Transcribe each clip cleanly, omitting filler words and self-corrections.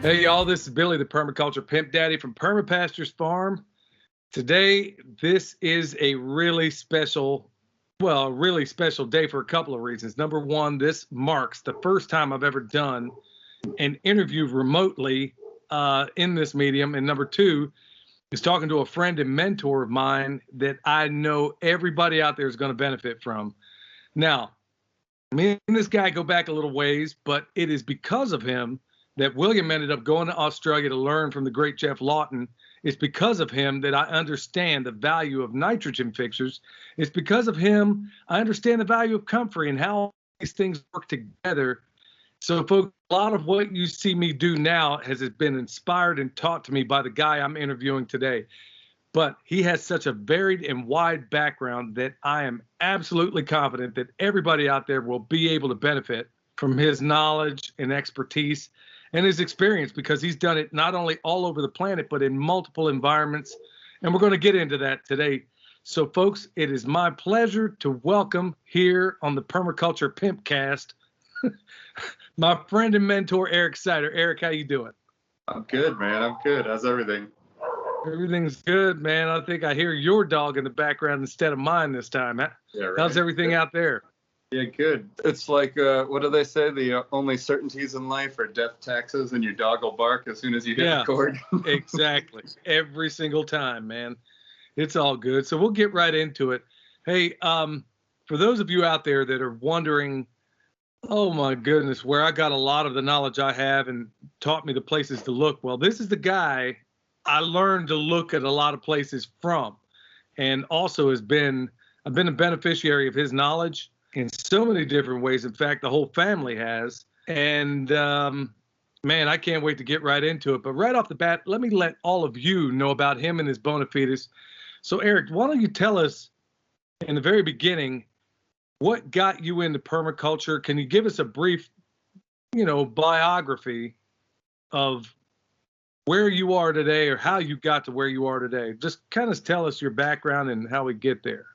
Hey y'all, this is Billy, the Permaculture Pimp Daddy from Perma Pastures Farm. Today, this is a really special day for a couple of reasons. Number one, this marks the first time I've ever done an interview remotely in this medium. And number two is talking to a friend and mentor of mine that I know everybody out there is going to benefit from. Now, me and this guy go back a little ways, but it is because of him that William ended up going to Australia to learn from the great Jeff Lawton. It's because of him that I understand the value of nitrogen fixtures. It's because of him I understand the value of comfrey and how these things work together. So, folks, a lot of what you see me do now has been inspired and taught to me by the guy I'm interviewing today. But he has such a varied and wide background that I am absolutely confident that everybody out there will be able to benefit from his knowledge and expertise and his experience, because he's done it not only all over the planet, but in multiple environments. And we're going to get into that today. So, folks, it is my pleasure to welcome here on the Permaculture Pimpcast my friend and mentor, Eric Cider. Eric, how you doing? I'm good, man. I'm good. How's everything? Everything's good, man. I think I hear your dog in the background instead of mine this time. Yeah, right. How's everything out there? Yeah, good. It's like, what do they say? The only certainties in life are death, taxes, and your dog will bark as soon as you hit record. Exactly. Every single time, man. It's all good. So we'll get right into it. Hey, for those of you out there that are wondering, oh my goodness, where I got a lot of the knowledge I have and taught me the places to look. Well, this is the guy I learned to look at a lot of places from, and also I've been a beneficiary of his knowledge in so many different ways. In fact, the whole family has. And man, I can't wait to get right into it. But right off the bat, let me let all of you know about him and his bona fides. So, Eric, why don't you tell us in the very beginning what got you into permaculture? Can you give us a brief, biography of where you are today or how you got to where you are today? Just kind of tell us your background and how we get there.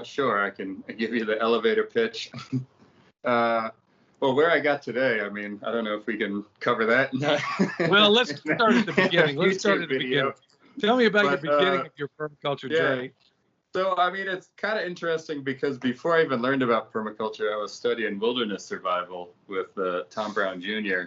Sure, I can give you the elevator pitch. Well, where I got today, I mean, I don't know if we can cover that. Well, let's start at the beginning. Let's start at the beginning. Tell me about your beginning of your permaculture journey. So, I mean, it's kind of interesting because before I even learned about permaculture, I was studying wilderness survival with Tom Brown Jr.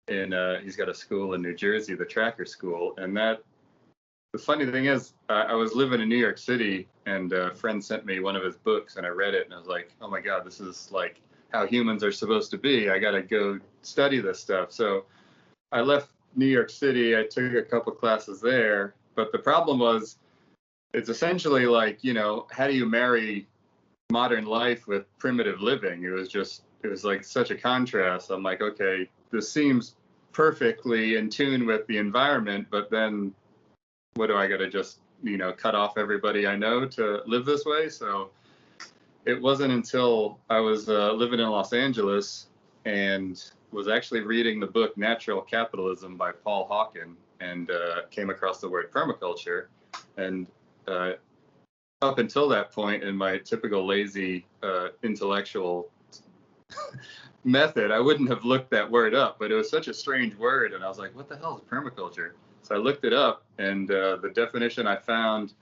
He's got a school in New Jersey, the Tracker School, and the funny thing is, I was living in New York City, and a friend sent me one of his books, and I read it, and I was like, oh my God, this is like how humans are supposed to be. I got to go study this stuff. So I left New York City. I took a couple classes there, but the problem was, it's essentially like, how do you marry modern life with primitive living? It was like such a contrast. I'm like, okay, this seems perfectly in tune with the environment, but then what do I got to just, cut off everybody I know to live this way? So it wasn't until I was living in Los Angeles and was actually reading the book Natural Capitalism by Paul Hawken and came across the word permaculture. And up until that point, in my typical lazy intellectual method, I wouldn't have looked that word up, but it was such a strange word. And I was like, what the hell is permaculture? So I looked it up, and the definition I found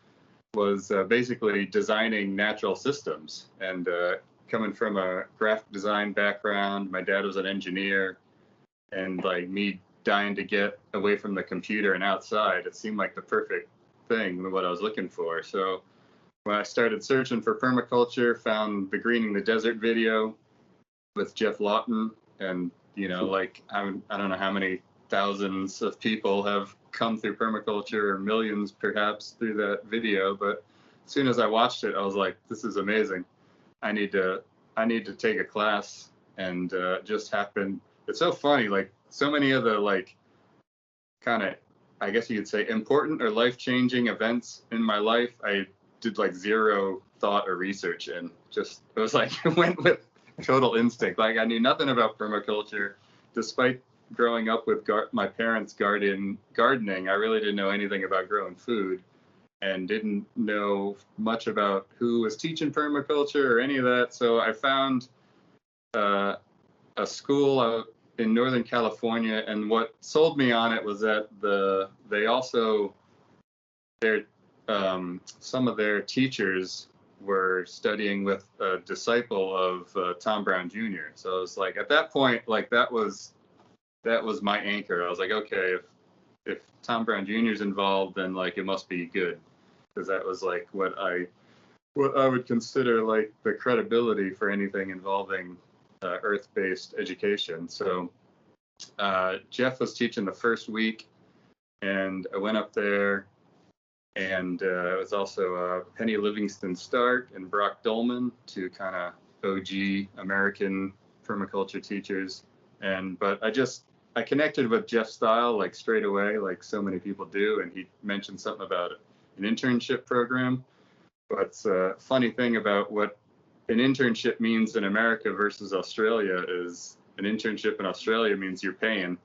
was basically designing natural systems. And coming from a graphic design background, my dad was an engineer, and like me dying to get away from the computer and outside, it seemed like the perfect thing, what I was looking for. So when I started searching for permaculture, found the Greening the Desert video with Jeff Lawton, and I don't know how many thousands of people have come through permaculture, or millions perhaps, through that video. But as soon as I watched it, I was like, this is amazing. I need to take a class. And just happened. It's so funny, like so many of the like kind of, I guess you could say, important or life-changing events in my life, I did like zero thought or research in. Just, it was like, went with total instinct. Like I knew nothing about permaculture, despite growing up with my parents' gardening. I really didn't know anything about growing food, and didn't know much about who was teaching permaculture or any of that. So I found a school in Northern California, and what sold me on it was that they also their some of their teachers were studying with a disciple of Tom Brown Jr. So I was like, at that point, like that was my anchor. I was like, okay, if Tom Brown Jr. is involved, then like it must be good, because that was like what I would consider like the credibility for anything involving earth-based education. So Jeff was teaching the first week, and I went up there, and it was also Penny Livingston Stark and Brock Dolman, two kind of OG American permaculture teachers. But I connected with Jeff's style like straight away, like so many people do. And he mentioned something about an internship program. But a funny thing about what an internship means in America versus Australia is an internship in Australia means you're paying,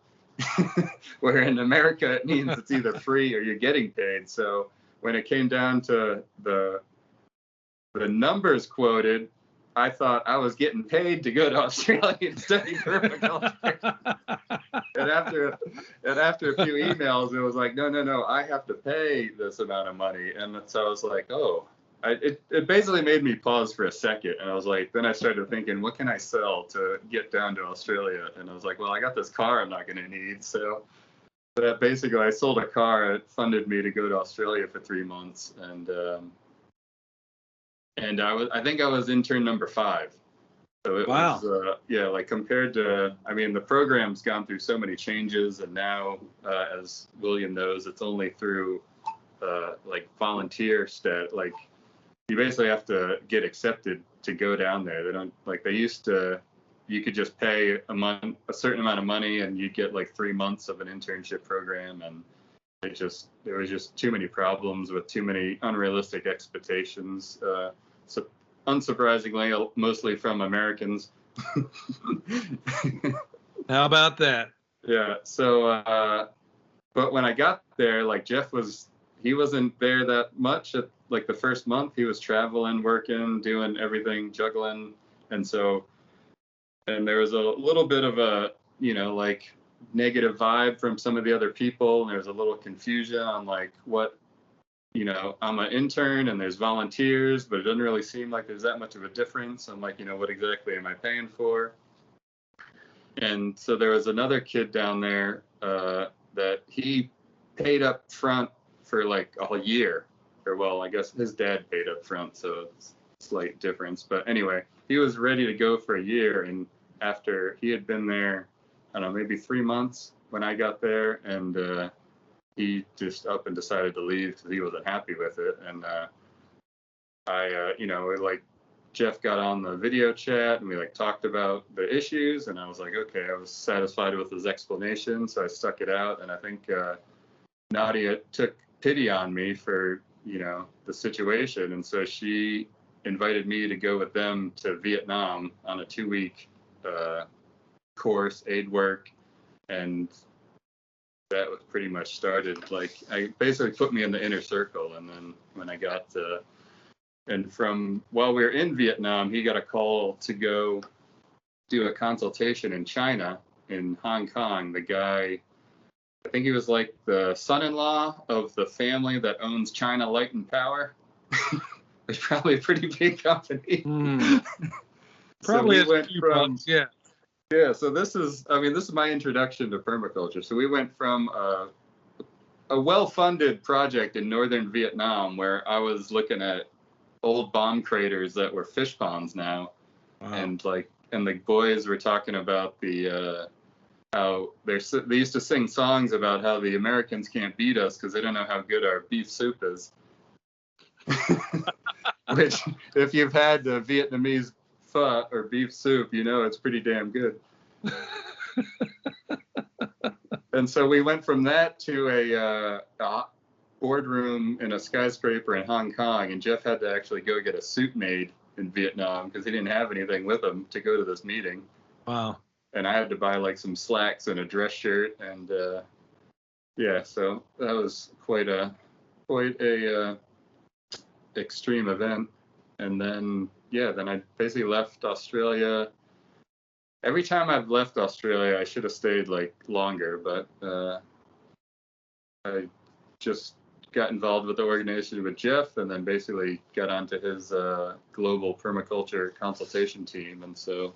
where in America it means it's either free or you're getting paid. So when it came down to the numbers quoted, I thought I was getting paid to go to Australia and study permaculture. and after a few emails, it was like, no, I have to pay this amount of money. And so I was like, oh, it basically made me pause for a second. And I was like, then I started thinking, what can I sell to get down to Australia? And I was like, well, I got this car I'm not going to need. So that basically, I sold a car. It funded me to go to Australia for 3 months. And I think I was intern number 5. So it Wow. was, like compared to, I mean, the program's gone through so many changes, and now, as William knows, it's only through like volunteer like you basically have to get accepted to go down there. They don't, like they used to, you could just pay a certain amount of money and you'd get like 3 months of an internship program. And there was just too many problems with too many unrealistic expectations. So unsurprisingly, mostly from Americans. How about that? Yeah. So, but when I got there, like Jeff he wasn't there that much at like the first month. He was traveling, working, doing everything, juggling. And there was a little bit of a, like negative vibe from some of the other people. And there was a little confusion on like what, I'm an intern and there's volunteers, but it doesn't really seem like there's that much of a difference. I'm like, what exactly am I paying for? And so there was another kid down there that he paid up front for like a year, or well, I guess his dad paid up front, so it's a slight difference. But anyway, he was ready to go for a year, and after he had been there, I don't know, maybe 3 months when I got there, and he just up and decided to leave because he wasn't happy with it. And like Jeff got on the video chat and we like talked about the issues, and I was like, okay, I was satisfied with his explanation, so I stuck it out. And I think Nadia took pity on me for the situation, and so she invited me to go with them to Vietnam on a 2-week course, aid work, and that was pretty much started. Like, I basically put me in the inner circle. And then when I got while we were in Vietnam, he got a call to go do a consultation in China, in Hong Kong. The guy, I think he was like the son-in-law of the family that owns China Light and Power. It's probably a pretty big company. Probably so we went from, bucks, yeah. Yeah, so this is my introduction to permaculture. So we went from a well-funded project in northern Vietnam, where I was looking at old bomb craters that were fish ponds now. Wow. And the boys were talking about how they used to sing songs about how the Americans can't beat us because they don't know how good our beef soup is. Which, if you've had Vietnamese pho or beef soup, it's pretty damn good. And so we went from that to a boardroom in a skyscraper in Hong Kong, and Jeff had to actually go get a suit made in Vietnam because he didn't have anything with him to go to this meeting. Wow. And I had to buy like some slacks and a dress shirt, and so that was quite a extreme event. And then I basically left Australia, every time I've left Australia, I should have stayed like longer, but I just got involved with the organization with Jeff, and then basically got onto his global permaculture consultation team. And so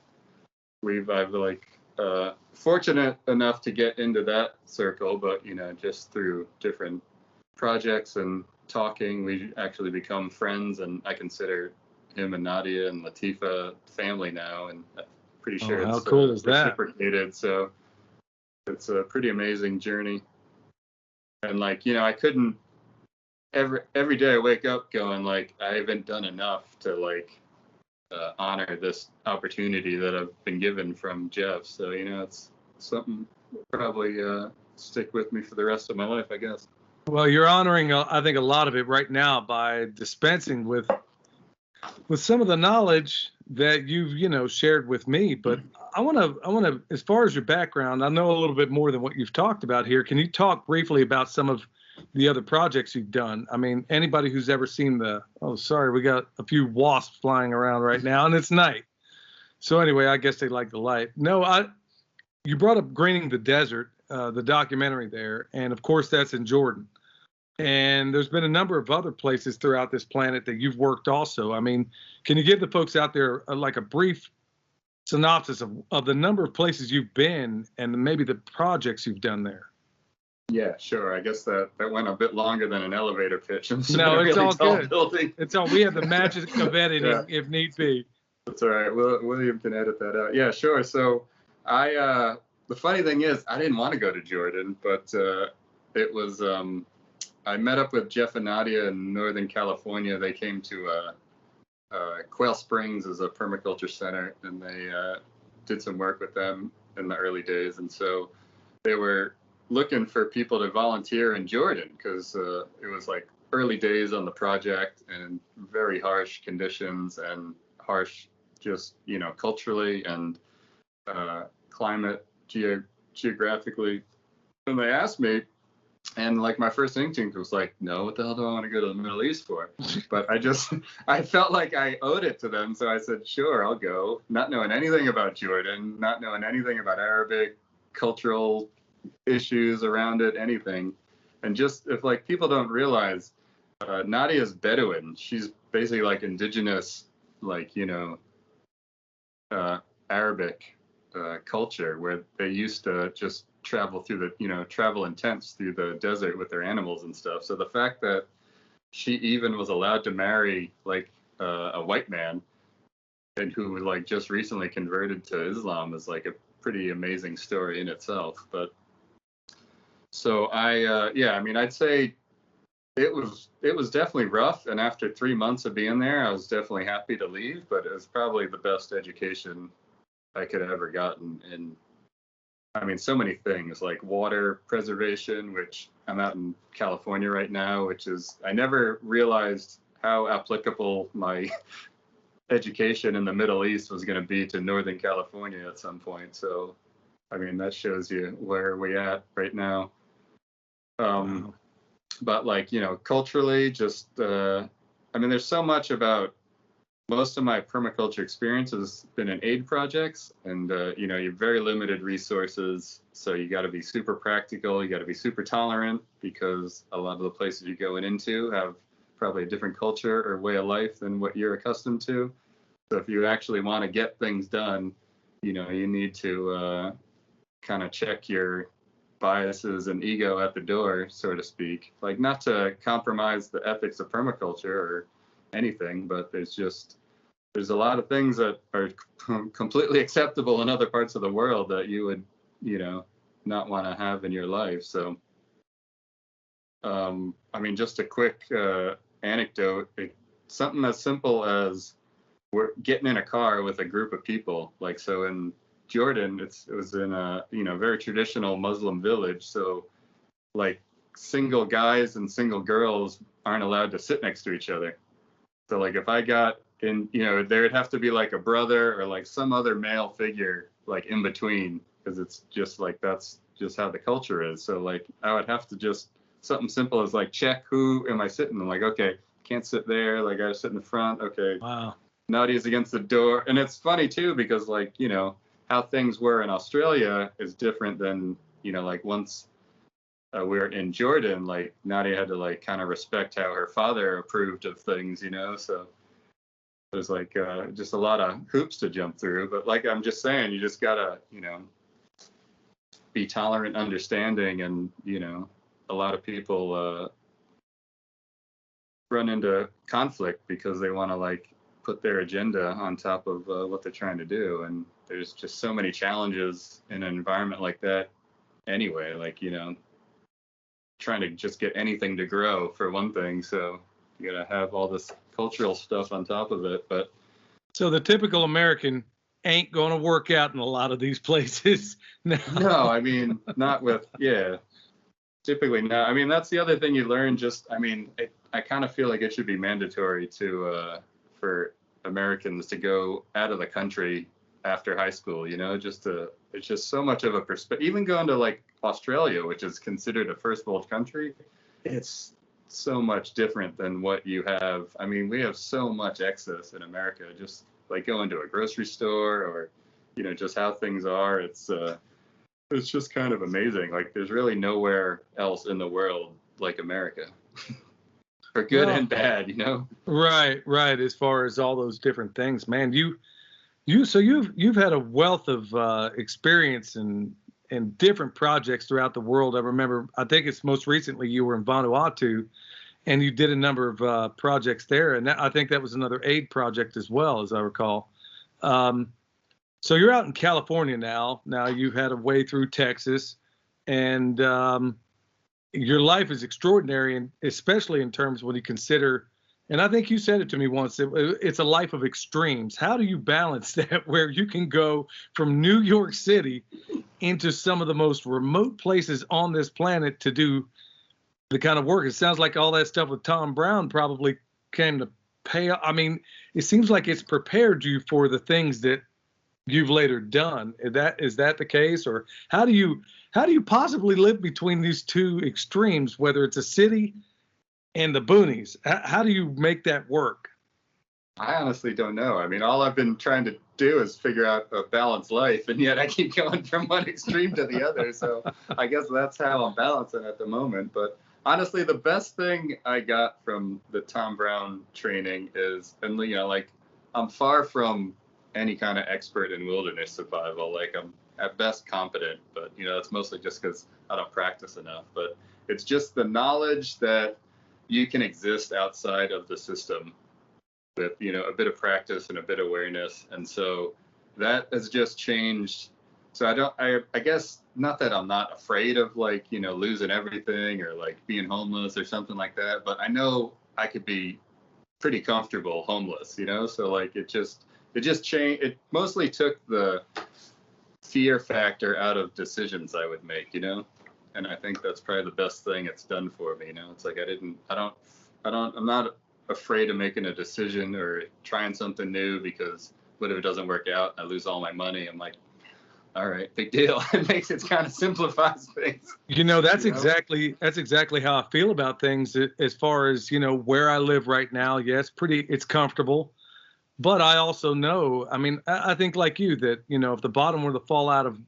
I've like fortunate enough to get into that circle, but just through different projects and talking, we actually become friends, and I consider him and Nadia and Latifa family now, and I'm pretty sure how it's cool is that? reciprocated. So it's a pretty amazing journey. And like, I couldn't every day I wake up going like, I haven't done enough to like honor this opportunity that I've been given from Jeff. So, it's something that'll probably stick with me for the rest of my life, I guess. Well, you're honoring, I think, a lot of it right now by dispensing with some of the knowledge that you've, shared with me. But I want to, as far as your background, I know a little bit more than what you've talked about here. Can you talk briefly about some of the other projects you've done? I mean, anybody who's ever seen we got a few wasps flying around right now, and it's night. So anyway, I guess they like the light. No, you brought up Greening the Desert, the documentary there, and of course that's in Jordan. And there's been a number of other places throughout this planet that you've worked also. I mean, can you give the folks out there like a brief synopsis of the number of places you've been and maybe the projects you've done there? Yeah, sure. I guess that went a bit longer than an elevator pitch. No, it's all good. Building. It's all. We have the magic of editing if need be. That's all right. William can edit that out. Yeah, sure. So the funny thing is, I didn't want to go to Jordan, but it was, I met up with Jeff and Nadia in Northern California. They came to Quail Springs as a permaculture center, and they did some work with them in the early days. And so they were looking for people to volunteer in Jordan because it was like early days on the project and very harsh conditions and harsh just, culturally and climate geographically. And they asked me, and like my first instinct was like, no, what the hell do I want to go to the Middle East for? But I felt like I owed it to them. So I said, sure, I'll go. Not knowing anything about Jordan, not knowing anything about Arabic cultural issues around it, anything. And just if like people don't realize, Nadia's Bedouin. She's basically like indigenous, like, Arabic culture where they used to just travel through travel in tents through the desert with their animals and stuff. So the fact that she even was allowed to marry like a white man and who like just recently converted to Islam is like a pretty amazing story in itself. But so I'd say it was definitely rough. And after 3 months of being there, I was definitely happy to leave, but it was probably the best education I could have ever gotten in, so many things like water preservation, which I'm out in California right now, which is, I never realized how applicable my education in the Middle East was going to be to Northern California at some point. So, that shows you where we're at right now. Wow. But like, culturally, just, there's so much about most of my permaculture experience has been in aid projects, and you're very limited resources, so you got to be super practical, you got to be super tolerant, because a lot of the places you're going into have probably a different culture or way of life than what you're accustomed to. So if you actually want to get things done, you need to kind of check your biases and ego at the door, so to speak. Like, not to compromise the ethics of permaculture or anything, but there's a lot of things that are completely acceptable in other parts of the world that you would, not want to have in your life. So, just a quick anecdote, something as simple as we're getting in a car with a group of people. Like, so in Jordan, it was in a, very traditional Muslim village. So like single guys and single girls aren't allowed to sit next to each other. So like if I got in, there would have to be like a brother or like some other male figure like in between, because it's just like, that's just how the culture is. So like I would have to just, something simple as like, check who am I sitting? I'm like, okay, can't sit there. Like I gotta sit in the front. Okay. Wow. Nadia's against the door. And it's funny too, because like, how things were in Australia is different than, like once we were in Jordan, like Nadia had to like kind of respect how her father approved of things, so there's like just a lot of hoops to jump through. But like I'm just saying, you just gotta, be tolerant, understanding, and a lot of people run into conflict because they want to like put their agenda on top of what they're trying to do, and there's just so many challenges in an environment like that anyway, like trying to just get anything to grow for one thing, so you gotta have all this cultural stuff on top of it. But so the typical American ain't going to work out in a lot of these places. No, I mean, not with, typically not. I mean, that's the other thing you learn. I kind of feel like it should be mandatory for Americans to go out of the country after high school, it's just so much of a perspective. Even going to like Australia, which is considered a first world country, it's so much different than what you have. I mean, we have so much excess in America, just like going to a grocery store or, just how things are. It's just kind of amazing. Like there's really nowhere else in the world like America. For good and bad, Right. As far as all those different things, man, you've had a wealth of experience in different projects throughout the world. I think it's most recently you were in Vanuatu, and you did a number of projects there, and I think that was another aid project as well, as I recall. So you're out in California now. Now you've had a way through Texas, and your life is extraordinary, and especially in terms when you consider, and I think you said it to me once, it's a life of extremes. How do you balance that where you can go from New York City into some of the most remote places on this planet to do the kind of work? It sounds like all that stuff with Tom Brown probably came to pay. I mean, it seems like it's prepared you for the things that you've later done. Is that the case? Or how do you possibly live between these two extremes, whether it's a city and the boonies? How do you make that work? I honestly don't know. I mean, all I've been trying to do is figure out a balanced life, and yet I keep going from one extreme to the other. So I guess that's how I'm balancing at the moment. But honestly, the best thing I got from the Tom Brown training is, and like I'm far from any kind of expert in wilderness survival. Like I'm at best competent, but it's mostly just because I don't practice enough. But it's just the knowledge that you can exist outside of the system with a bit of practice and a bit of awareness, and so that has just changed. So I guess not that I'm not afraid of like losing everything or like being homeless or something like that, but I know I could be pretty comfortable homeless, so like it just changed. It mostly took the fear factor out of decisions I would make, and I think that's probably the best thing it's done for me. It's like I'm not afraid of making a decision or trying something new, because what if it doesn't work out? I lose all my money. I'm like, all right, big deal. It kind of simplifies things. That's exactly how I feel about things as far as, where I live right now. Yes, it's comfortable. But I also know, I mean, I think like you that, if the bottom were to fall out of,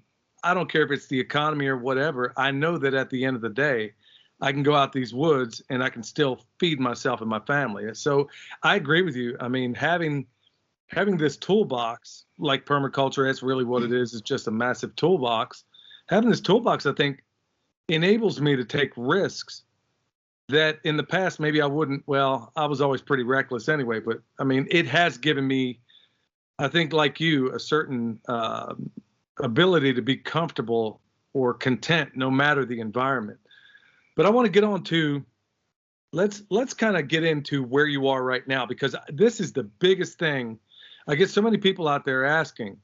I don't care if it's the economy or whatever, I know that at the end of the day, I can go out these woods and I can still feed myself and my family. So I agree with you. I mean, having this toolbox like permaculture, that's really what it is just a massive toolbox. Having this toolbox, I think, enables me to take risks that in the past maybe I wouldn't. Well, I was always pretty reckless anyway, but I mean, it has given me, I think like you, a certain ability to be comfortable or content no matter the environment. But I want to get on to, let's kind of get into where you are right now, because this is the biggest thing. I get so many people out there asking,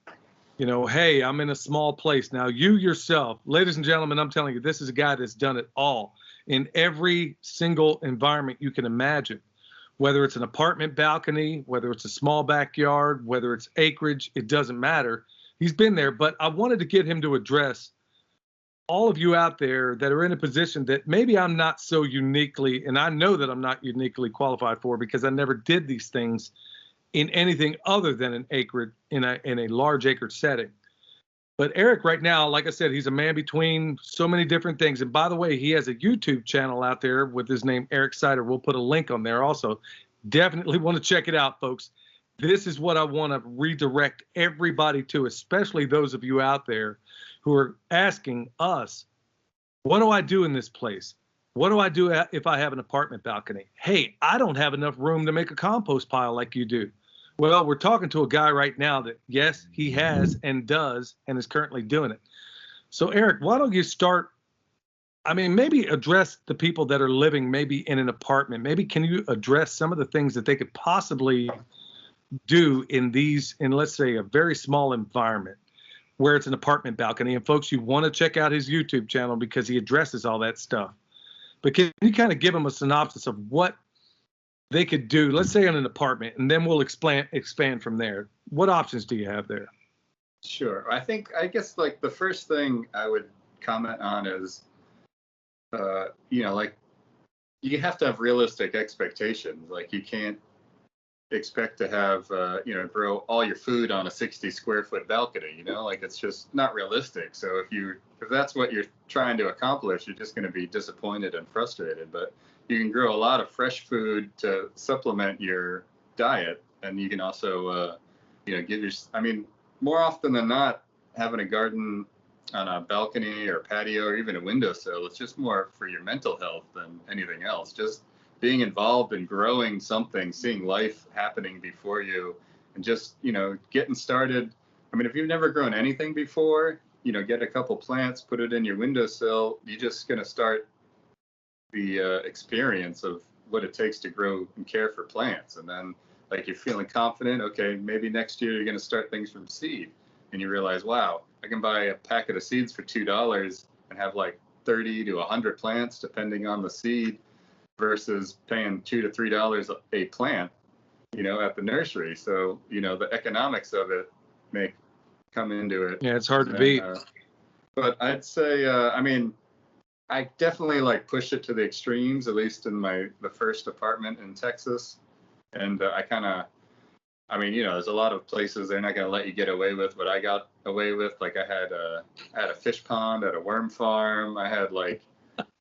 hey, I'm in a small place. Now you yourself, ladies and gentlemen, I'm telling you, this is a guy that's done it all in every single environment you can imagine, whether it's an apartment balcony, whether it's a small backyard, whether it's acreage, it doesn't matter. He's been there, but I wanted to get him to address all of you out there that are in a position that maybe I'm not so uniquely, and I know that I'm not uniquely qualified for, because I never did these things in anything other than an acreage, in a large acreage setting. But Eric, right now, like I said, he's a man between so many different things. And by the way, he has a YouTube channel out there with his name, Eric Cider. We'll put a link on there also. Definitely want to check it out, folks. This is what I want to redirect everybody to, especially those of you out there who are asking us, what do I do in this place? What do I do if I have an apartment balcony? Hey, I don't have enough room to make a compost pile like you do. Well, we're talking to a guy right now that, yes, he has and does and is currently doing it. So, Eric, why don't you start? I mean, maybe address the people that are living maybe in an apartment. Maybe can you address some of the things that they could possibly do in let's say, a very small environment where it's an apartment balcony? And folks, you want to check out his YouTube channel because he addresses all that stuff. But can you kind of give them a synopsis of what they could do, let's say in an apartment, and then we'll expand from there. What options do you have there? Sure. I guess like the first thing I would comment on is, like you have to have realistic expectations. Like you can't expect to have, grow all your food on a 60 square foot balcony, like it's just not realistic. So if that's what you're trying to accomplish, you're just going to be disappointed and frustrated. But you can grow a lot of fresh food to supplement your diet. And you can also, more often than not, having a garden on a balcony or patio or even a windowsill, it's just more for your mental health than anything else. Just being involved in growing something, seeing life happening before you, and just, getting started. I mean, if you've never grown anything before, get a couple plants, put it in your windowsill, you're just going to start the experience of what it takes to grow and care for plants. And then like you're feeling confident, okay, maybe next year you're going to start things from seed, and you realize, wow, I can buy a packet of seeds for $2 and have like 30 to 100 plants depending on the seed, versus paying $2 to $3 a plant, at the nursery. So, the economics of it may come into it. Yeah, it's hard to beat. But I'd say, I definitely like push it to the extremes, at least in the first apartment in Texas. And there's a lot of places they're not going to let you get away with what I got away with. Like I had a fish pond at a worm farm. I had like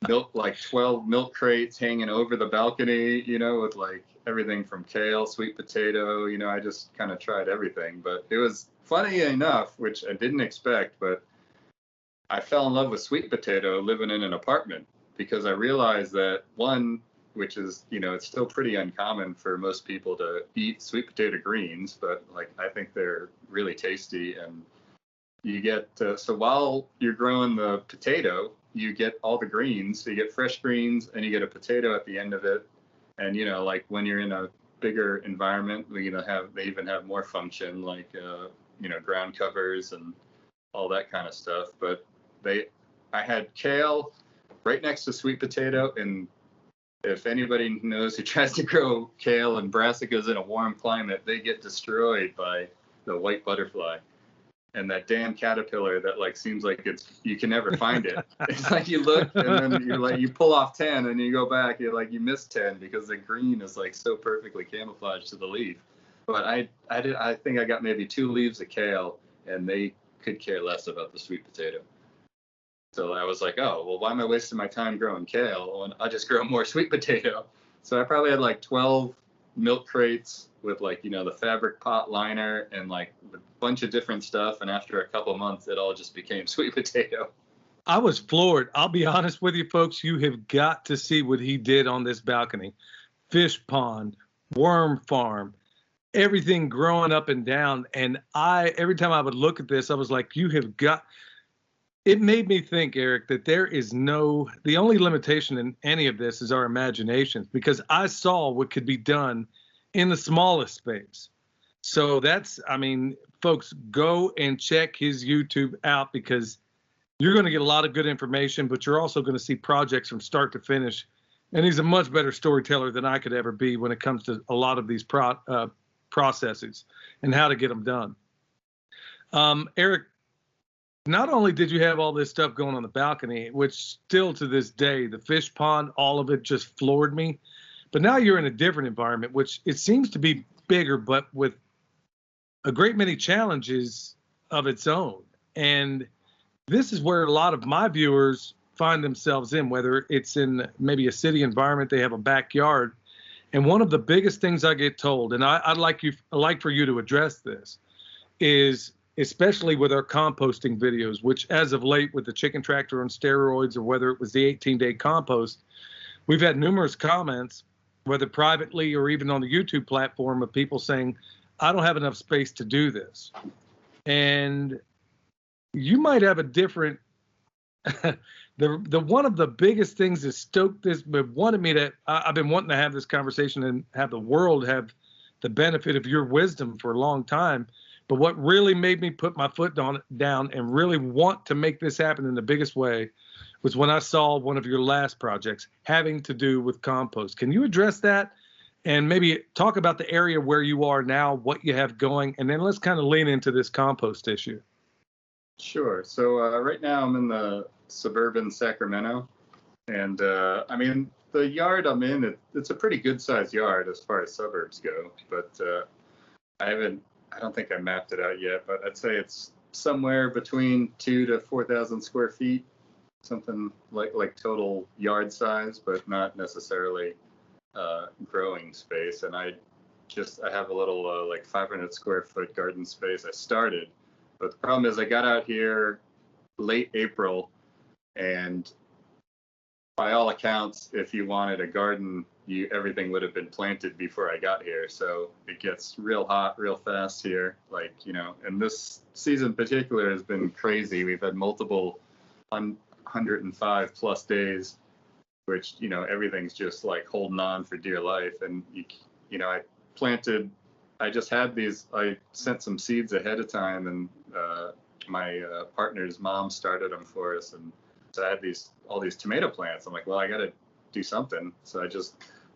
12 milk crates hanging over the balcony, with like everything from kale, sweet potato, I just kind of tried everything. But it was funny enough, which I didn't expect, but I fell in love with sweet potato living in an apartment, because I realized that one, which is, it's still pretty uncommon for most people to eat sweet potato greens, but like I think they're really tasty. And you get, so while you're growing the potato, you get all the greens. So you get fresh greens and you get a potato at the end of it. And, like when you're in a bigger environment, they even have more function, like, ground covers and all that kind of stuff. But I had kale right next to sweet potato. And if anybody knows who tries to grow kale and brassicas in a warm climate, they get destroyed by the white butterfly and that damn caterpillar that like seems like you can never find it. It's like you look and then you're like, you pull off 10 and you go back, you're like, you missed 10 because the green is like so perfectly camouflaged to the leaf. But I think I got maybe 2 leaves of kale, and they could care less about the sweet potato. So I was like, oh, well, why am I wasting my time growing kale when I just grow more sweet potato? So I probably had like 12 milk crates with like, the fabric pot liner and like a bunch of different stuff. And after a couple of months, it all just became sweet potato. I was floored. I'll be honest with you, folks. You have got to see what he did on this balcony. Fish pond, worm farm, everything growing up and down. And every time I would look at this, I was like, it made me think, Eric, that the only limitation in any of this is our imaginations, because I saw what could be done in the smallest space. So folks, go and check his YouTube out, because you're going to get a lot of good information, but you're also going to see projects from start to finish. And he's a much better storyteller than I could ever be when it comes to a lot of these processes and how to get them done. Eric, not only did you have all this stuff going on the balcony, which still to this day, the fish pond, all of it just floored me. But now you're in a different environment, which it seems to be bigger, but with a great many challenges of its own. And this is where a lot of my viewers find themselves in, whether it's in maybe a city environment, they have a backyard. And one of the biggest things I get told, and I'd like for you to address this, is especially with our composting videos, which as of late with the chicken tractor on steroids, or whether it was the 18-day compost, we've had numerous comments, whether privately or even on the YouTube platform, of people saying, I don't have enough space to do this. And you might have a different, the one of the biggest things that stoked this, but wanted me to, I've been wanting to have this conversation and have the world have the benefit of your wisdom for a long time. But what really made me put my foot down and really want to make this happen in the biggest way was when I saw one of your last projects having to do with compost. Can you address that and maybe talk about the area where you are now, what you have going, and then let's kind of lean into this compost issue. Sure. So right now I'm in the suburban Sacramento, and I mean, the yard I'm in, it's a pretty good sized yard as far as suburbs go, but I don't think I mapped it out yet, but I'd say it's somewhere between 2,000 to 4,000 square feet, something like total yard size, but not necessarily growing space. And I have a little like 500 square foot garden space I started, but the problem is I got out here late April, and by all accounts, if you wanted a garden, everything would have been planted before I got here. So it gets real hot real fast here. Like, and this season in particular has been crazy. We've had multiple 105 plus days, which, everything's just like holding on for dear life. And, I just had I sent some seeds ahead of time, and my partner's mom started them for us. And so I had all these tomato plants. I'm like, well, I got to do something. So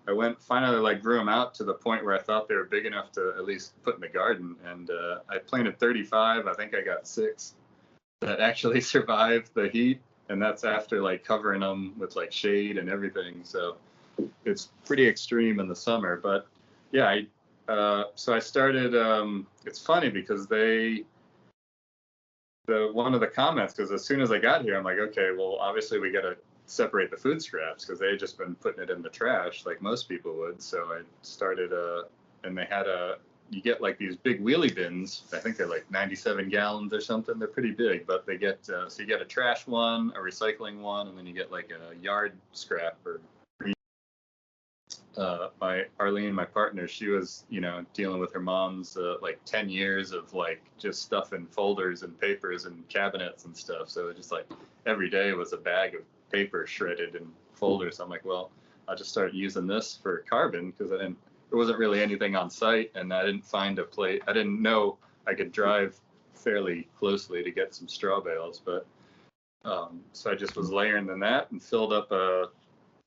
I went finally grew them out to the point where I thought they were big enough to at least put in the garden. And I planted 35. I think I got 6 that actually survived the heat. And that's after covering them with shade and everything. So it's pretty extreme in the summer. But yeah, so I started, it's funny because one of the comments, because as soon as I got here, I'm like, okay, well, obviously we got to separate the food scraps, because they had just been putting it in the trash like most people would. So I started and they had you get these big wheelie bins. I think they're 97 gallons or something. They're pretty big, but they get so you get a trash one, a recycling one, and then you get a yard scrap. Or Arlene, my partner, she was dealing with her mom's 10 years of just stuff in folders and papers and cabinets and stuff. So it just every day was a bag of paper shredded in folders. I'm like, well, I'll just start using this for carbon, because there wasn't really anything on site, and I didn't find a place. I didn't know I could drive fairly closely to get some straw bales, but so I just was layering in that and filled up a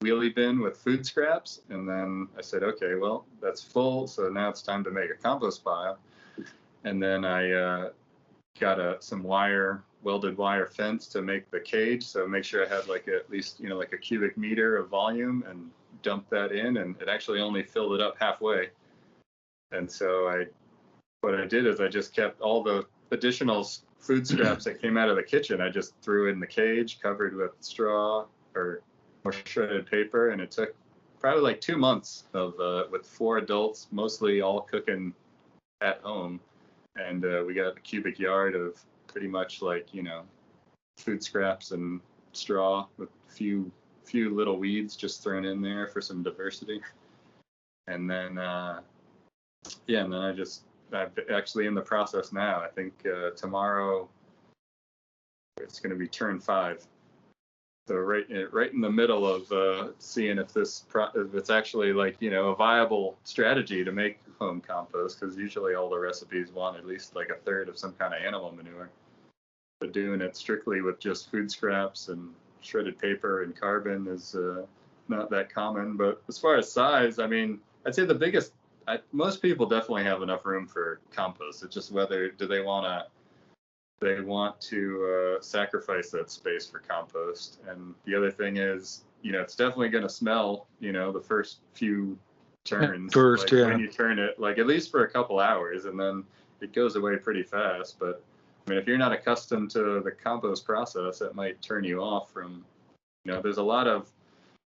wheelie bin with food scraps. And then I said, okay, well, that's full, so now it's time to make a compost pile. And then I got some welded wire fence to make the cage, so make sure I had at least a cubic meter of volume, and dumped that in, and it actually only filled it up halfway. And so what I did is I just kept all the additional food scraps that came out of the kitchen. I just threw in the cage, covered with straw or shredded paper, and it took probably 2 months of with 4 adults, mostly all cooking at home, and we got a cubic yard of pretty much food scraps and straw with few little weeds just thrown in there for some diversity. And then I'm actually in the process now. I think tomorrow it's going to be turn 5. So right in the middle of seeing if it's actually a viable strategy to make home compost, because usually all the recipes want at least a third of some kind of animal manure. But doing it strictly with just food scraps and shredded paper and carbon is not that common. But as far as size, I mean, I'd say most people definitely have enough room for compost. It's just whether they want to sacrifice that space for compost. And the other thing is, it's definitely going to smell, the first few turns. When you turn it, at least for a couple hours, and then it goes away pretty fast. But I mean, if you're not accustomed to the compost process, that might turn you off from, there's a lot of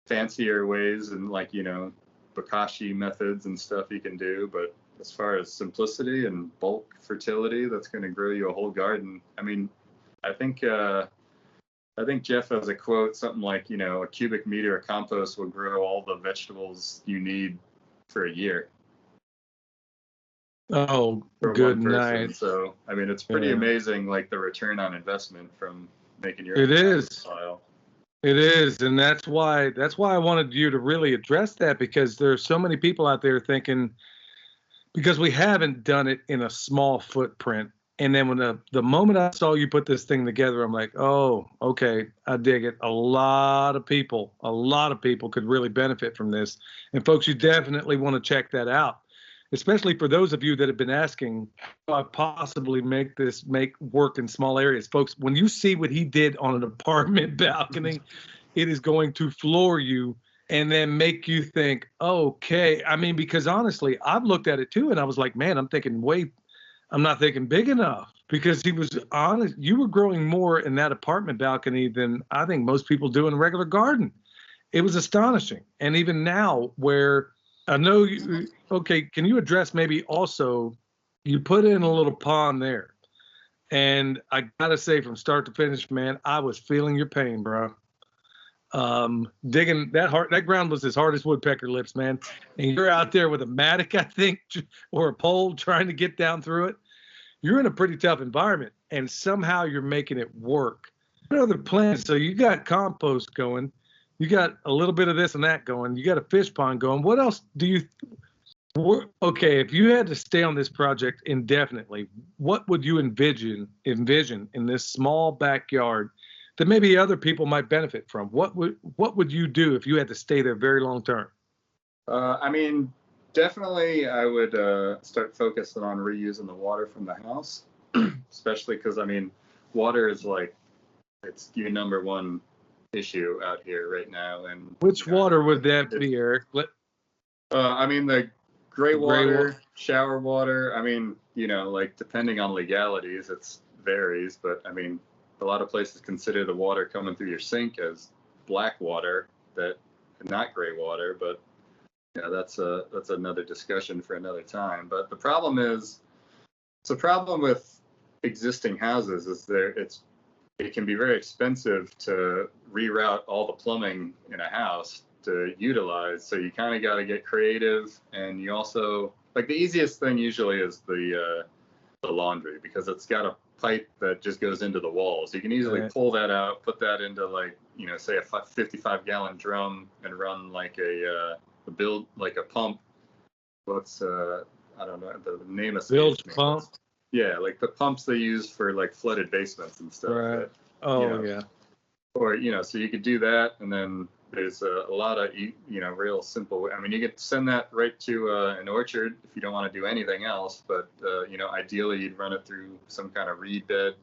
fancier ways and like, bokashi methods and stuff you can do. But as far as simplicity and bulk fertility, that's going to grow you a whole garden. I mean, I think Jeff has a quote, something like, a cubic meter of compost will grow all the vegetables you need for a year. Oh, For good one person. night. So, I mean, it's pretty amazing, like the return on investment from making your It own is. style. It is, and that's why I wanted you to really address that, because there's so many people out there thinking, because we haven't done it in a small footprint. And then when the moment I saw you put this thing together, I'm like, oh, okay, I dig it. A lot of people could really benefit from this. And folks, you definitely want to check that out, especially for those of you that have been asking, how do I possibly make work in small areas? Folks, when you see what he did on an apartment balcony, it is going to floor you and then make you think, okay. I mean, because honestly, I've looked at it too, and I was like, man, I'm not thinking big enough, because he was honest. You were growing more in that apartment balcony than I think most people do in a regular garden. It was astonishing. And even now, where I know you, okay, can you address maybe also, you put in a little pond there, and I gotta say, from start to finish, man, I was feeling your pain, bro. Digging that ground was as hard as woodpecker lips, man. And you're out there with a mattock, I think, or a pole, trying to get down through it. You're in a pretty tough environment, and somehow you're making it work. What other plans? So you got compost going, you got a little bit of this and that going, you got a fish pond going. What else do you? Okay, if you had to stay on this project indefinitely, what would you envision in this small backyard that maybe other people might benefit from? What would you do if you had to stay there very long term? I mean, definitely I would start focusing on reusing the water from the house, especially because, I mean, water is like, it's your number one issue out here right now. And which water would that be, Eric? I mean, the gray water, shower water. I mean, like depending on legalities, it varies, but I mean, a lot of places consider the water coming through your sink as black water, that not gray water, but that's another discussion for another time. But the problem is, it's a problem with existing houses is it can be very expensive to reroute all the plumbing in a house to utilize. So you kind of got to get creative, and you also, like, the easiest thing usually is the laundry, because it's got a pipe that just goes into the walls. You can easily pull that out, put that into, like, say a 55-gallon drum, and run like a pump. What's I don't know the name of bilge pump. Yeah, like the pumps they use for like flooded basements and stuff. Right. Yeah. Or so you could do that, and then there's a lot of real simple. I mean, you could send that right to an orchard if you don't want to do anything else. But ideally you'd run it through some kind of reed bed,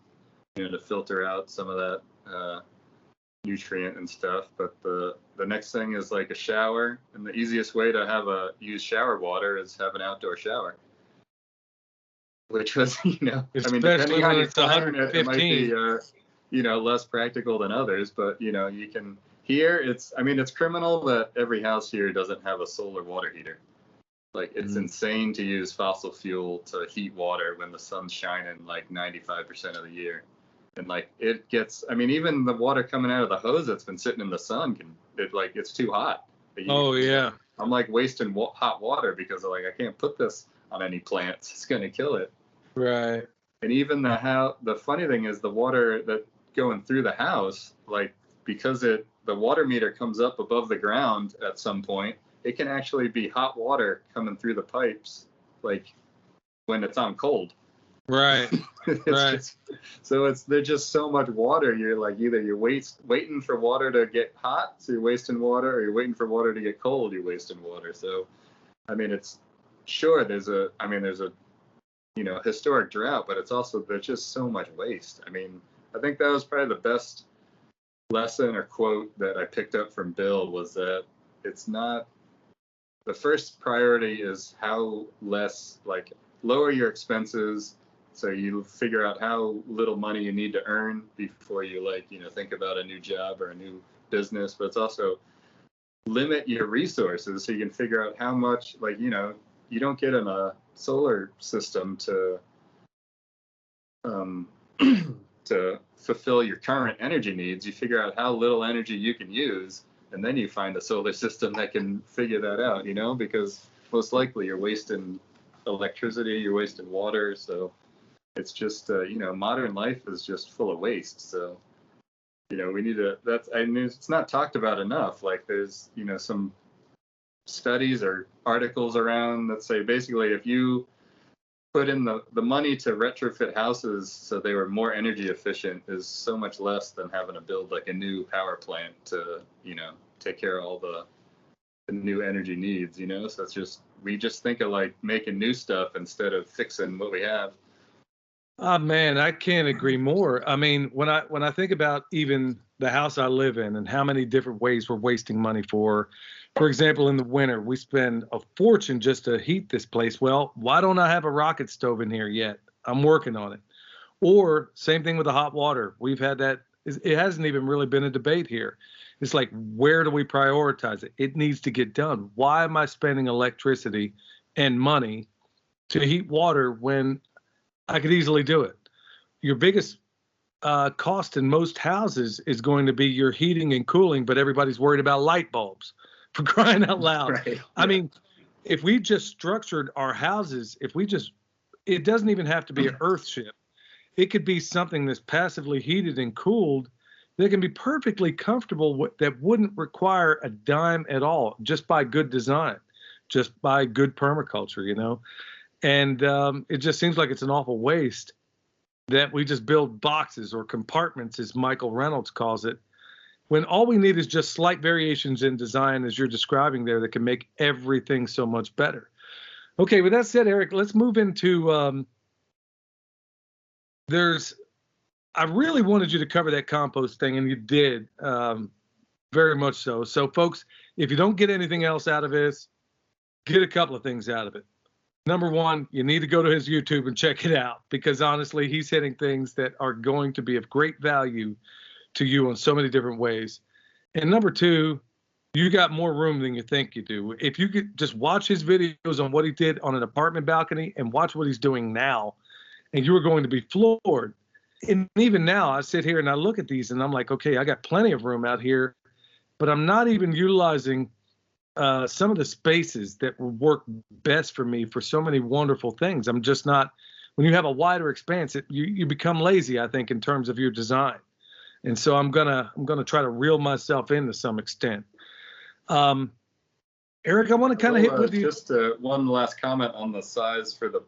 to filter out some of that nutrient and stuff. But the next thing is like a shower, and the easiest way to use shower water is have an outdoor shower, which was I mean, depending on your climate, it might be less practical than others, but you can. Here it's criminal that every house here doesn't have a solar water heater. Like, it's insane to use fossil fuel to heat water when the sun's shining like 95% of the year. And like it gets, even the water coming out of the hose that's been sitting in the sun it's too hot. Yeah. I'm like wasting hot water because I can't put this on any plants. It's gonna kill it. Right. And even the funny thing is the water that going through the house, like, because the water meter comes up above the ground at some point, it can actually be hot water coming through the pipes, like when it's on cold. Right. Right. There's just so much water. You're like, either you're waiting for water to get hot, so you're wasting water, or you're waiting for water to get cold, you're wasting water. So, it's sure there's a historic drought, but it's also, there's just so much waste. I think that was probably the best lesson or quote that I picked up from Bill, was that it's not, the first priority is how lower your expenses So you figure out how little money you need to earn before you think about a new job or a new business. But it's also limit your resources so you can figure out how much, you don't get in a solar system to to fulfill your current energy needs. You figure out how little energy you can use, and then you find a solar system that can figure that out, because most likely you're wasting electricity, you're wasting water. So it's just, modern life is just full of waste. So, we need to, it's not talked about enough. Like there's, some studies or articles around that say basically if you put in the money to retrofit houses so they were more energy efficient is so much less than having to build like a new power plant to, take care of all the new energy needs, So it's we just think of like making new stuff instead of fixing what we have. Oh man, I can't agree more. I mean, when I think about even the house I live in and how many different ways we're wasting money for example, in the winter, we spend a fortune just to heat this place. Well, why don't I have a rocket stove in here yet? I'm working on it. Or same thing with the hot water. We've had that. It hasn't even really been a debate here. It's like, where do we prioritize it? It needs to get done. Why am I spending electricity and money to heat water when I could easily do it? Your biggest cost in most houses is going to be your heating and cooling, but everybody's worried about light bulbs. For crying out loud. Right. I mean, if we just structured our houses, it doesn't even have to be an earth ship. It could be something that's passively heated and cooled that can be perfectly comfortable that wouldn't require a dime at all, just by good design, just by good permaculture, And it just seems like it's an awful waste that we just build boxes or compartments, as Michael Reynolds calls it, when all we need is just slight variations in design, as you're describing there, that can make everything so much better. Okay, with that said, Eric, let's move into, I really wanted you to cover that compost thing, and you did, very much so. So, folks, if you don't get anything else out of this, get a couple of things out of it. Number one, you need to go to his YouTube and check it out, because honestly, he's hitting things that are going to be of great value to you in so many different ways. And number two, you got more room than you think you do. If you could just watch his videos on what he did on an apartment balcony and watch what he's doing now, and you are going to be floored. And even now, I sit here and I look at these and I'm like, okay, I got plenty of room out here, but I'm not even utilizing some of the spaces that will work best for me for so many wonderful things. I'm just not, when you have a wider expanse, you become lazy, I think, in terms of your design. And so I'm gonna try to reel myself in to some extent. Eric, I want to kind of hit with you. Just one last comment on the size for the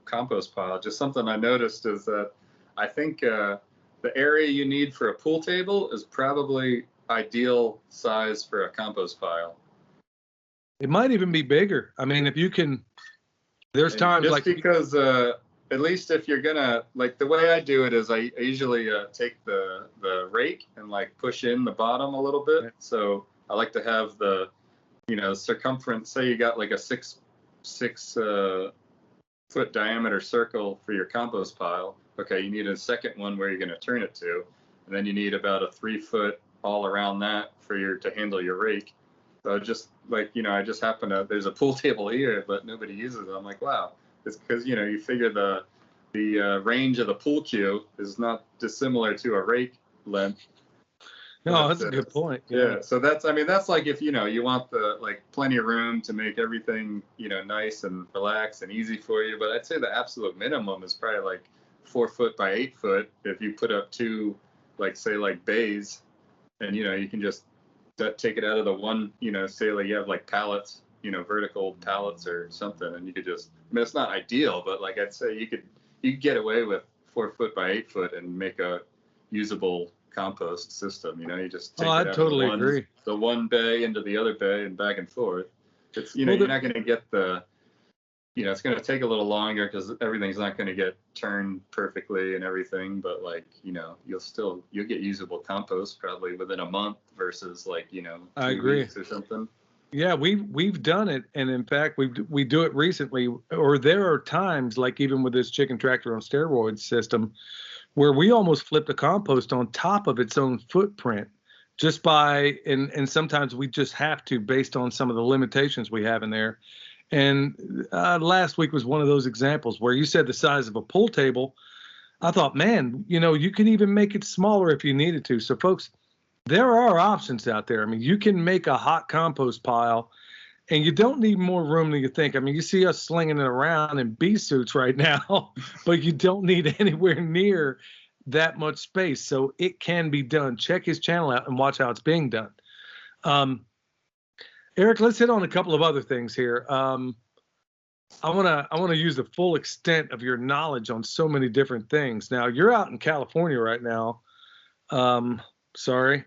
compost pile. Just something I noticed is that I think the area you need for a pool table is probably ideal size for a compost pile. It might even be bigger. I mean, if you can, there's times just like because at least if you're gonna, like, the way I do it is I usually take the rake and like push in the bottom a little bit. Okay. So I like to have the, circumference. Say you got like a six foot diameter circle for your compost pile. Okay, you need a second one where you're gonna turn it to, and then you need about a 3 foot all around that to handle your rake. So just like, I just happen to, there's a pool table here, but nobody uses it. I'm like, wow. It's because, you figure the range of the pool cue is not dissimilar to a rake length. No, that's a good point. Yeah. So that's like if, you want plenty of room to make everything, nice and relaxed and easy for you. But I'd say the absolute minimum is probably like 4 foot by 8 foot. If you put up two, bays, and, you can just take it out of the one, say like you have like pallets, vertical pallets or something, and you could just, it's not ideal, but like I'd say you could get away with 4 foot by 8 foot and make a usable compost system. You just take it out totally of agree. The one bay into the other bay and back and forth. It's, you're not going to get the, it's going to take a little longer because everything's not going to get turned perfectly and everything, but you'll get usable compost probably within a month versus 2 I agree. weeks or something. Yeah, we've done it, and in fact, we do it recently. Or there are times, like even with this chicken tractor on steroids system, where we almost flipped a compost on top of its own footprint, just by and sometimes we just have to based on some of the limitations we have in there. And last week was one of those examples where you said the size of a pool table. I thought, man, you could even make it smaller if you needed to. So, folks, there are options out there. I mean, you can make a hot compost pile, and you don't need more room than you think. I mean, you see us slinging it around in bee suits right now, but you don't need anywhere near that much space. So it can be done. Check his channel out and watch how it's being done. Eric, let's hit on a couple of other things here. I wanna use the full extent of your knowledge on so many different things. Now, you're out in California right now. Sorry.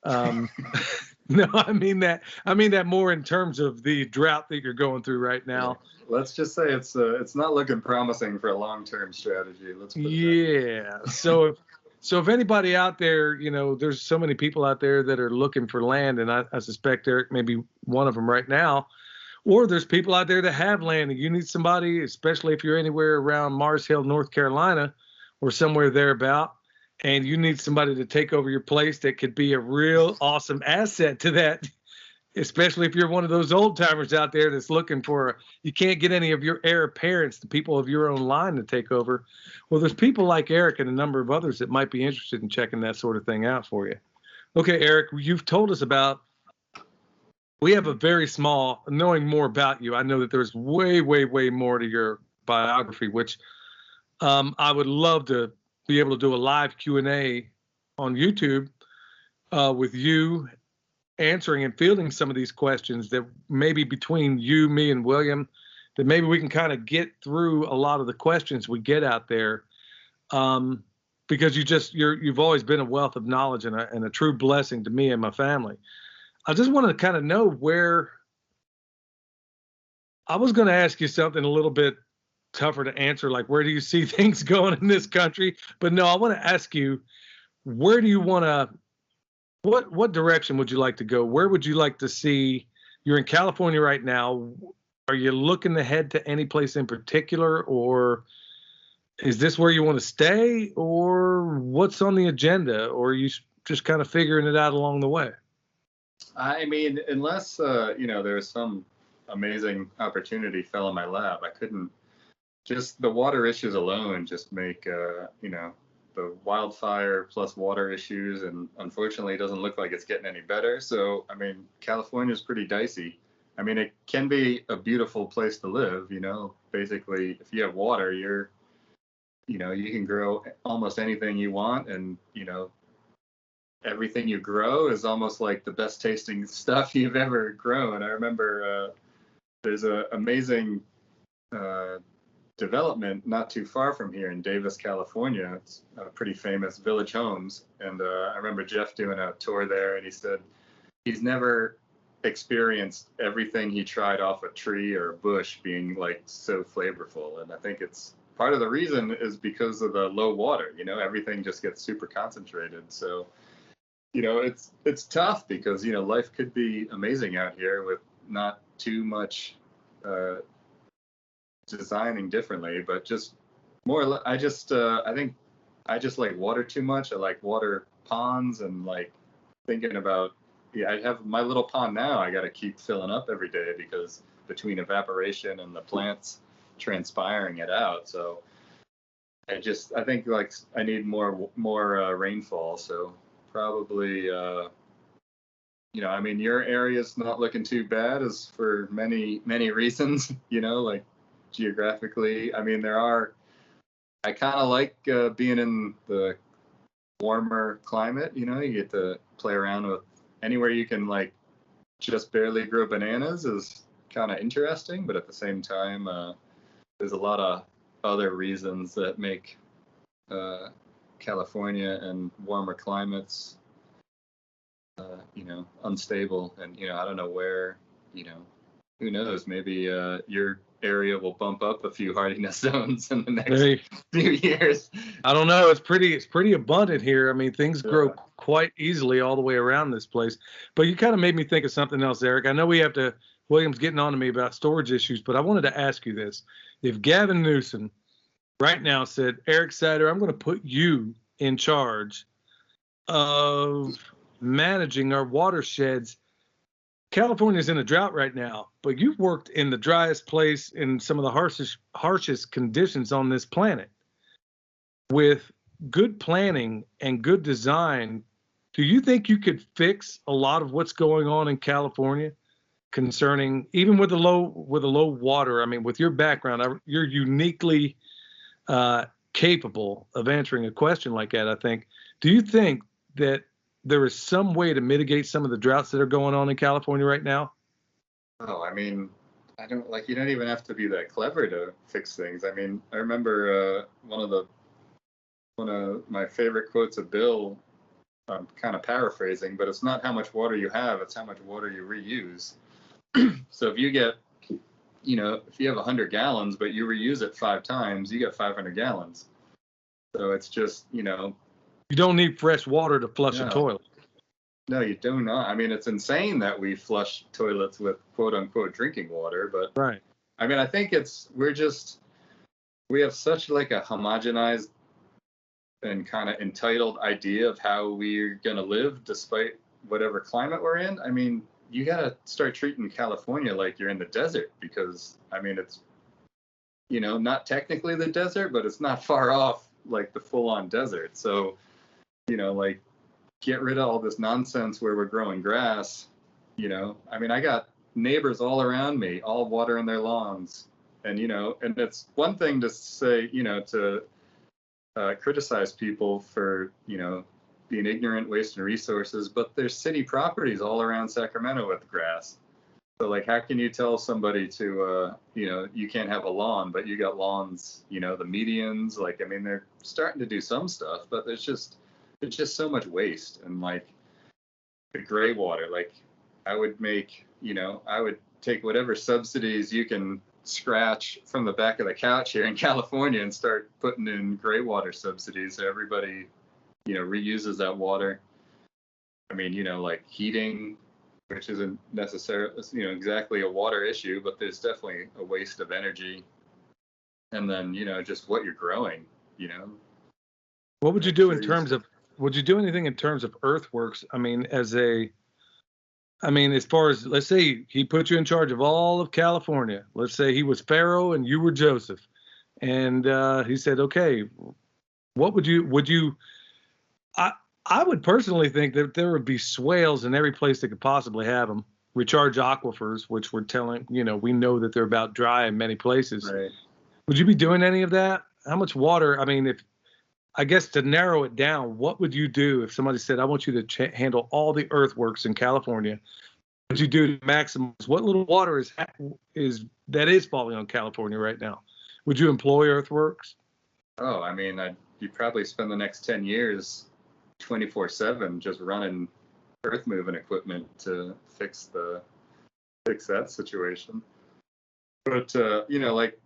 No, I mean that more in terms of the drought that you're going through right now. Let's just say it's not looking promising for a long-term strategy. Let's put it Yeah. So if anybody out there, there's so many people out there that are looking for land, and I suspect Eric may be one of them right now. Or there's people out there that have land, and you need somebody, especially if you're anywhere around Mars Hill, North Carolina, or somewhere thereabout, and you need somebody to take over your place that could be a real awesome asset to that, especially if you're one of those old timers out there that's looking for, you can't get any of your heir apparents, the people of your own line to take over. Well, there's people like Eric and a number of others that might be interested in checking that sort of thing out for you. Okay, Eric, you've told us about, we have a very small, knowing more about you, I know that there's way, way, way more to your biography, which I would love to be able to do a live Q&A on YouTube with you answering and fielding some of these questions that maybe between you, me, and William, that maybe we can kind of get through a lot of the questions we get out there, because you've always been a wealth of knowledge and a true blessing to me and my family. I just want to kind of know where, I was going to ask you something a little bit tougher to answer, like where do you see things going in this country? But no, I want to ask you, where do you want to, what direction would you like to go? Where would you like to see, you're in California right now. Are you looking ahead to any place in particular, or is this where you want to stay, or what's on the agenda, or are you just kind of figuring it out along the way? I mean, unless, there's some amazing opportunity fell in my lap, I couldn't, just the water issues alone just make, the wildfire plus water issues, and unfortunately it doesn't look like it's getting any better. So, I mean, California is pretty dicey. I mean, it can be a beautiful place to live, basically if you have water, you can grow almost anything you want, and, everything you grow is almost like the best tasting stuff you've ever grown. I remember there's an amazing development not too far from here in Davis, California. It's a pretty famous Village Homes. And I remember Jeff doing a tour there, and he said he's never experienced everything he tried off a tree or a bush being like so flavorful. And I think it's part of the reason is because of the low water, everything just gets super concentrated. So, it's tough because, life could be amazing out here with not too much designing differently, but just more, I think I just like water too much. I like water ponds, and like thinking about, I have my little pond now, I got to keep filling up every day because between evaporation and the plants transpiring it out. So I think like I need more rainfall. So probably, I mean, your area's not looking too bad as for many, many reasons, like geographically. I mean, I kind of like being in the warmer climate, you get to play around with anywhere you can like just barely grow bananas is kind of interesting, but at the same time, there's a lot of other reasons that make California and warmer climates, unstable. And, I don't know where, who knows, maybe your area will bump up a few hardiness zones in the next few years. I don't know. It's pretty abundant here. I mean, things grow quite easily all the way around this place. But you kind of made me think of something else, Eric. I know William's getting on to me about storage issues, but I wanted to ask you this. If Gavin Newsom right now said, Eric Cider, I'm going to put you in charge of managing our watersheds. California's in a drought right now, but you've worked in the driest place in some of the harshest conditions on this planet. With good planning and good design, do you think you could fix a lot of what's going on in California concerning, even with the low water? I mean, with your background, you're uniquely capable of answering a question like that, I think. Do you think that there is some way to mitigate some of the droughts that are going on in California right now? Oh, I mean, you don't even have to be that clever to fix things. I mean, I remember one of my favorite quotes of Bill, I'm kind of paraphrasing, but it's not how much water you have, it's how much water you reuse. So if you get, if you have 100 gallons, but you reuse it 5 times, you get 500 gallons. So it's just, You don't need fresh water to flush a toilet. No, you do not. I mean, it's insane that we flush toilets with quote unquote drinking water, but right. I mean, I think we have such like a homogenized and kind of entitled idea of how we're going to live despite whatever climate we're in. I mean, you got to start treating California like you're in the desert, because I mean, it's, not technically the desert, but it's not far off like the full on desert. So, like, get rid of all this nonsense where we're growing grass. I mean, I got neighbors all around me, all watering their lawns. And, and it's one thing to say, to criticize people for, being ignorant, wasting resources, but there's city properties all around Sacramento with grass. So, like, how can you tell somebody to, you can't have a lawn, but you got lawns, the medians, like, I mean, they're starting to do some stuff, but there's just so much waste. And like the gray water, like I would take whatever subsidies you can scratch from the back of the couch here in California and start putting in gray water subsidies so everybody, reuses that water. I mean, like heating, which isn't necessarily, exactly a water issue, but there's definitely a waste of energy. And then, just what you're growing, What would you do in terms of, would you do anything in terms of earthworks? I mean, as far as, let's say he put you in charge of all of California. Let's say he was Pharaoh and you were Joseph. And he said, okay, what would you, I would personally think that there would be swales in every place that could possibly have them. Recharge aquifers, which we're telling, we know that they're about dry in many places. Right. Would you be doing any of that? How much water? I mean, I guess to narrow it down, what would you do if somebody said, I want you to handle all the earthworks in California? What would you do to maximize what little water that is falling on California right now? Would you employ earthworks? Oh, I mean, you'd probably spend the next 10 years 24/7 just running earth moving equipment to fix that situation. But, like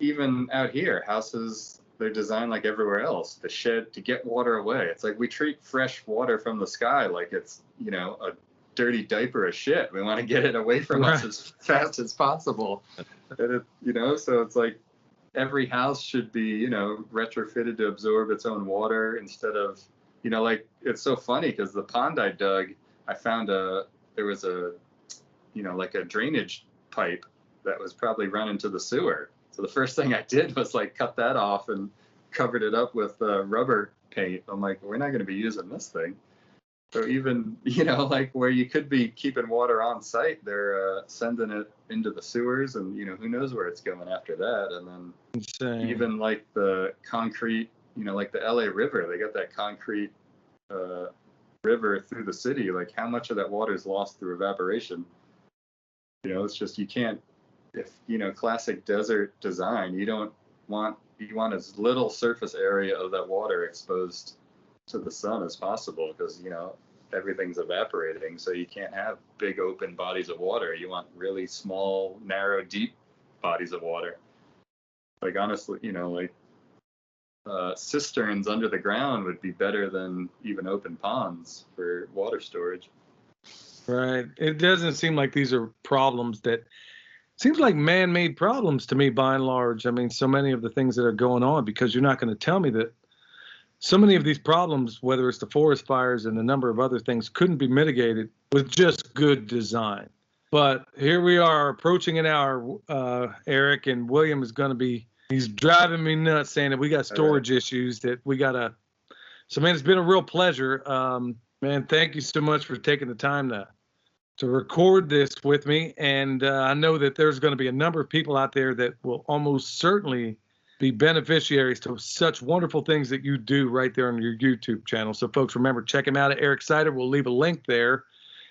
even out here, houses, they're designed like everywhere else, the shed to get water away. It's like we treat fresh water from the sky like it's, a dirty diaper of shit. We want to get it away from us as fast as possible. And so it's like every house should be, retrofitted to absorb its own water instead of, like, it's so funny because the pond I dug, I found there was a drainage pipe that was probably run into the sewer. So the first thing I did was like cut that off and covered it up with rubber paint. I'm like, we're not going to be using this thing. So even, like where you could be keeping water on site, they're sending it into the sewers, and, who knows where it's going after that. And then Insane. Even like the concrete, like the LA River, they got that concrete river through the city. Like how much of that water is lost through evaporation? It's just, you can't, if, classic desert design, you want as little surface area of that water exposed to the sun as possible, because, everything's evaporating. So you can't have big open bodies of water. You want really small, narrow, deep bodies of water. Like honestly, cisterns under the ground would be better than even open ponds for water storage. Right. It doesn't seem like these are problems that seems like man-made problems to me by and large. I mean, so many of the things that are going on, because you're not going to tell me that so many of these problems, whether it's the forest fires and a number of other things, couldn't be mitigated with just good design. But here we are approaching an hour, Eric, and William is going to be, he's driving me nuts saying that we got storage issues that we got to. So, man, it's been a real pleasure. Man, thank you so much for taking the time to record this with me. And I know that there's going to be a number of people out there that will almost certainly be beneficiaries to such wonderful things that you do right there on your YouTube channel. So, folks, remember, check him out at Eric Cider. We'll leave a link there.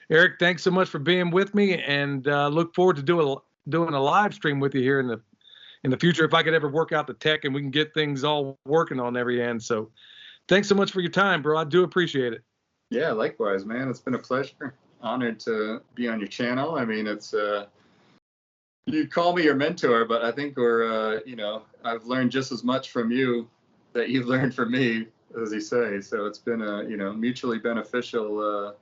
Eric, thanks so much for being with me, and look forward to doing a live stream with you here in the future if I could ever work out the tech and we can get things all working on every end. So thanks so much for your time, bro. I do appreciate it. Yeah, likewise, man. It's been a pleasure. Honored to be on your channel. I mean, it's you call me your mentor, but I think we're I've learned just as much from you that you've learned from me, as you say. So it's been a mutually beneficial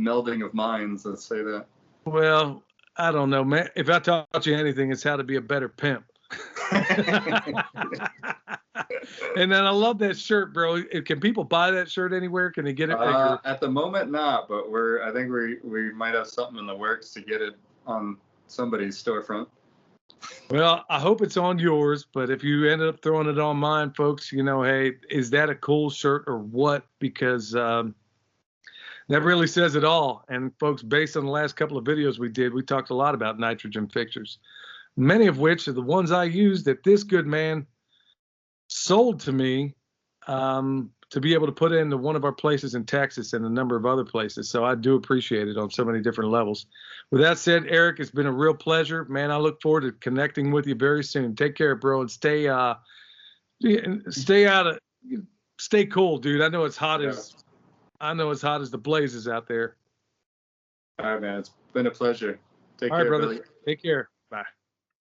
melding of minds, let's say that. Well, I don't know, man. If I taught you anything, it's how to be a better pimp. And then I love that shirt, bro. Can people buy that shirt anywhere? Can they get it? At the moment, not, but I think we might have something in the works to get it on somebody's storefront. Well, I hope it's on yours, but if you end up throwing it on mine, folks, hey, is that a cool shirt or what? Because that really says it all. And folks, based on the last couple of videos we did, we talked a lot about nitrogen fixtures, many of which are the ones I used that this good man sold to me to be able to put into one of our places in Texas and a number of other places. So I do appreciate it on so many different levels. With that said, Eric, it's been a real pleasure, man. I look forward to connecting with you very soon. Take care, bro, and stay cool, dude. I know it's hot as the blazes out there. All right, man. It's been a pleasure. Take care, care, brother. Billy. Take care. Bye.